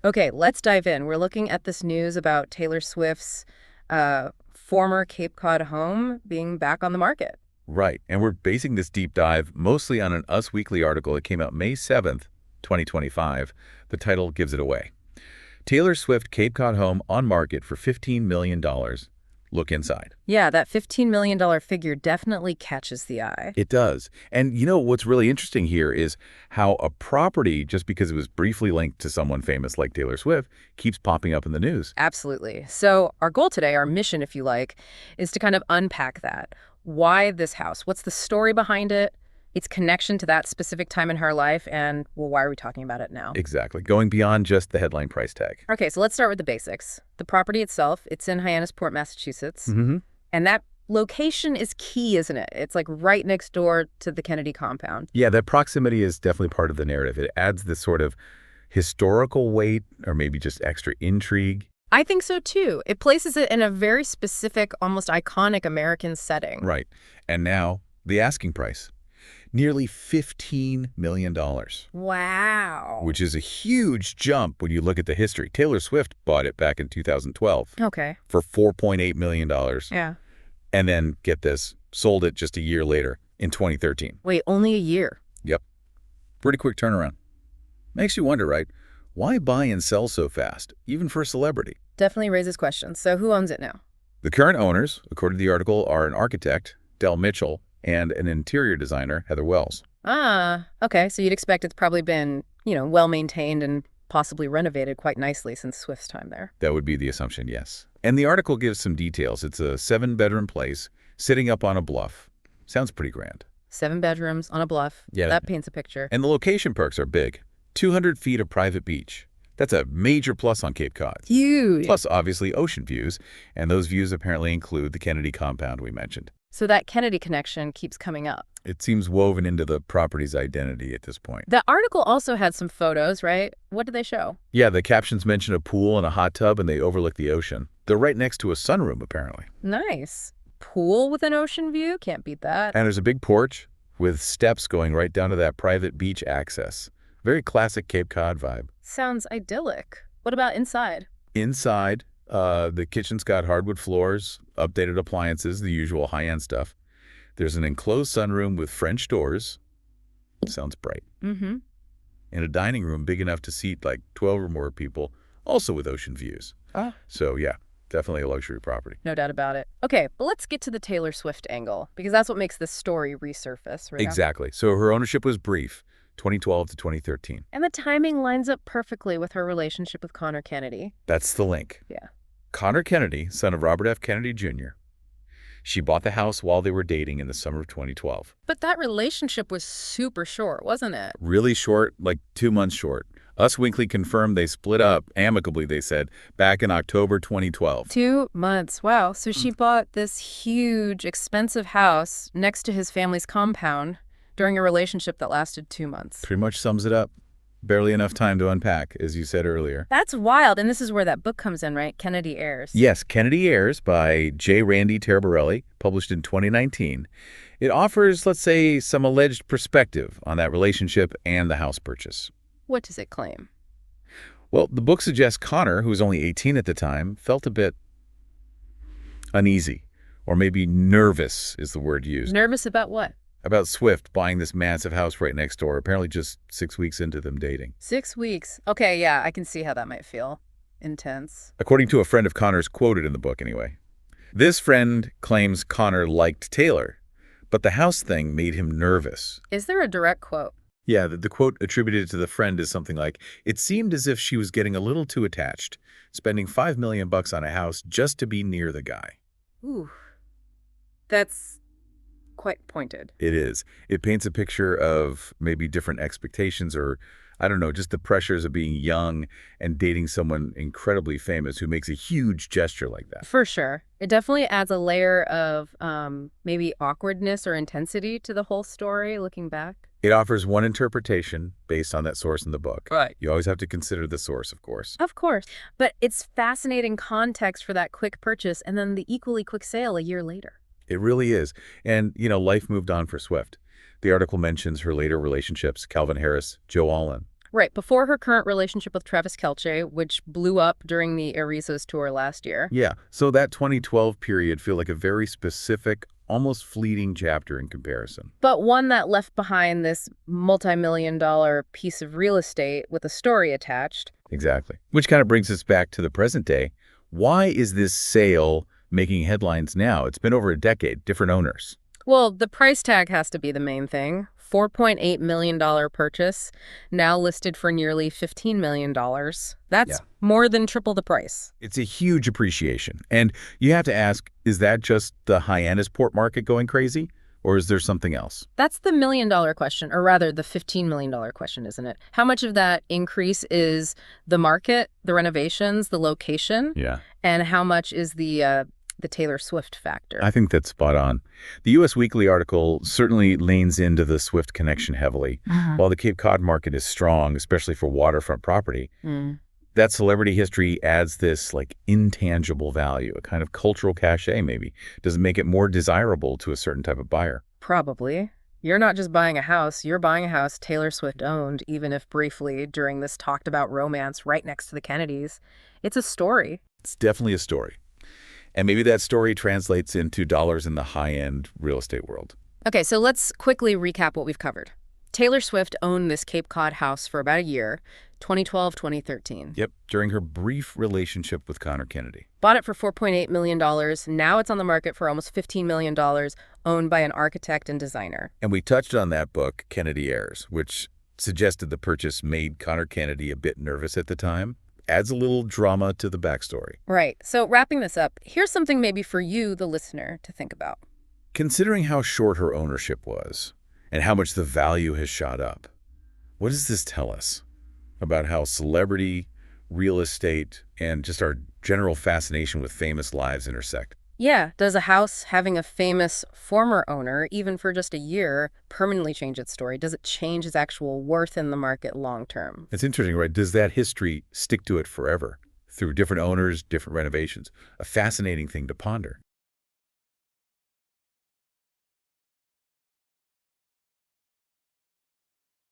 Okay, let's dive in. We're looking at this news about Taylor Swift's former Cape Cod home being back on the market. Right, and we're basing this deep dive mostly on an Us Weekly article that came out May 7th, 2025. The title gives it away. Taylor Swift Cape Cod home on market for $15 million. Look inside. Yeah, that $15 million figure definitely catches the eye. It does. And you know what's really interesting here is how a property, just because it was briefly linked to someone famous like Taylor Swift, keeps popping up in the news. Absolutely. So our goal today, our mission, if you like, is to kind of unpack that. Why this house? What's the story behind it? Its connection to that specific time in her life, and, well, why are we talking about it now? Exactly. Going beyond just the headline price tag. Okay, so let's start with the basics. The property itself, it's in Hyannis Port, Massachusetts. Mm-hmm. And that location is key, isn't it? It's like right next door to the Kennedy compound. Yeah, that proximity is definitely part of the narrative. It adds this sort of historical weight or maybe just extra intrigue. I think so, too. It places it in a very specific, almost iconic American setting. Right. And now, the asking price. Nearly $15 million. Wow. Which is a huge jump when you look at the history. Taylor Swift bought it back in 2012 Okay. for $4.8 million. Yeah. And then, get this, sold it just a year later in 2013. Wait, only a year? Yep. Pretty quick turnaround. Makes you wonder, right? Why buy and sell so fast, even for a celebrity? Definitely raises questions. So who owns it now? The current owners, according to the article, are an architect, Del Mitchell, and an interior designer, Heather Wells. Ah, okay. So you'd expect it's probably been, well-maintained and possibly renovated quite nicely since Swift's time there. That would be the assumption, yes. And the article gives some details. It's a 7-bedroom place sitting up on a bluff. Sounds pretty grand. 7 bedrooms on a bluff. Yeah. That paints a picture. And the location perks are big. 200 feet of private beach. That's a major plus on Cape Cod. Huge. Plus, obviously, ocean views. And those views apparently include the Kennedy compound we mentioned. So that Kennedy connection keeps coming up. It seems woven into the property's identity at this point. The article also had some photos, right? What did they show? Yeah, the captions mention a pool and a hot tub, and they overlook the ocean. They're right next to a sunroom, apparently. Nice. Pool with an ocean view? Can't beat that. And there's a big porch with steps going right down to that private beach access. Very classic Cape Cod vibe. Sounds idyllic. What about inside? Inside, the kitchen's got hardwood floors, updated appliances, the usual high-end stuff. There's an enclosed sunroom with French doors. Sounds bright. Mm-hmm. And a dining room big enough to seat like 12 or more people, also with ocean views. Ah. So yeah, definitely a luxury property. No doubt about it. Okay, but let's get to the Taylor Swift angle, because that's what makes this story resurface, right? Exactly. So her ownership was brief, 2012 to 2013. And the timing lines up perfectly with her relationship with Conor Kennedy. That's the link. Yeah. Conor Kennedy, son of Robert F. Kennedy, Jr., she bought the house while they were dating in the summer of 2012. But that relationship was super short, wasn't it? Really short, like 2 months short. Us Weekly confirmed they split up, amicably they said, back in October 2012. 2 months. Wow. So she bought this huge, expensive house next to his family's compound during a relationship that lasted 2 months. Pretty much sums it up. Barely enough time to unpack, as you said earlier. That's wild. And this is where that book comes in, right? Kennedy Heirs. Yes, Kennedy Heirs by J. Randy Taraborelli, published in 2019. It offers, let's say, some alleged perspective on that relationship and the house purchase. What does it claim? Well, the book suggests Conor, who was only 18 at the time, felt a bit uneasy, or maybe nervous is the word used. Nervous about what? About Swift buying this massive house right next door, apparently just 6 weeks into them dating. 6 weeks. Okay, yeah, I can see how that might feel intense. According to a friend of Conor's quoted in the book anyway. This friend claims Conor liked Taylor, but the house thing made him nervous. Is there a direct quote? Yeah, the quote attributed to the friend is something like, "It seemed as if she was getting a little too attached, spending $5 million on a house just to be near the guy." Ooh, that's quite pointed. It is. It paints a picture of maybe different expectations or, I don't know, just the pressures of being young and dating someone incredibly famous who makes a huge gesture like that. For sure. It definitely adds a layer of maybe awkwardness or intensity to the whole story looking back. It offers one interpretation based on that source in the book. Right. You always have to consider the source, of course. Of course. But it's fascinating context for that quick purchase and then the equally quick sale a year later. It really is. And, life moved on for Swift. The article mentions her later relationships, Calvin Harris, Joe Allen. Right, before her current relationship with Travis Kelce, which blew up during the Arizo's tour last year. Yeah, so that 2012 period feel like a very specific, almost fleeting chapter in comparison. But one that left behind this multi-million-dollar piece of real estate with a story attached. Exactly. Which kind of brings us back to the present day. Why is this sale making headlines now? It's been over a decade, different owners. Well, the price tag has to be the main thing. $4.8 million purchase, now listed for nearly $15 million. Yeah. That's more than triple the price. It's a huge appreciation. And you have to ask, is that just the Hyannis Port market going crazy? Or is there something else? That's the million-dollar question, or rather the $15 million question, isn't it? How much of that increase is the market, the renovations, the location? Yeah. And how much is the Taylor Swift factor? I think that's spot on. The U.S. Weekly article certainly leans into the Swift connection heavily. While the Cape Cod market is strong, especially for waterfront property, that celebrity history adds this like intangible value, a kind of cultural cachet maybe. Does it make it more desirable to a certain type of buyer? Probably. You're not just buying a house, you're buying a house Taylor Swift owned, even if briefly during this talked about romance right next to the Kennedys. It's a story. It's definitely a story. And maybe that story translates into dollars in the high-end real estate world. Okay, so let's quickly recap what we've covered. Taylor Swift owned this Cape Cod house for about a year, 2012, 2013. Yep, during her brief relationship with Conor Kennedy. Bought it for $4.8 million. Now it's on the market for almost $15 million, owned by an architect and designer. And we touched on that book, Kennedy Heirs, which suggested the purchase made Conor Kennedy a bit nervous at the time. Adds a little drama to the backstory. Right. So wrapping this up, here's something maybe for you, the listener, to think about. Considering how short her ownership was and how much the value has shot up, what does this tell us about how celebrity, real estate, and just our general fascination with famous lives intersect? Yeah, does a house having a famous former owner, even for just a year, permanently change its story? Does it change its actual worth in the market long term? It's interesting, right? Does that history stick to it forever through different owners, different renovations? A fascinating thing to ponder.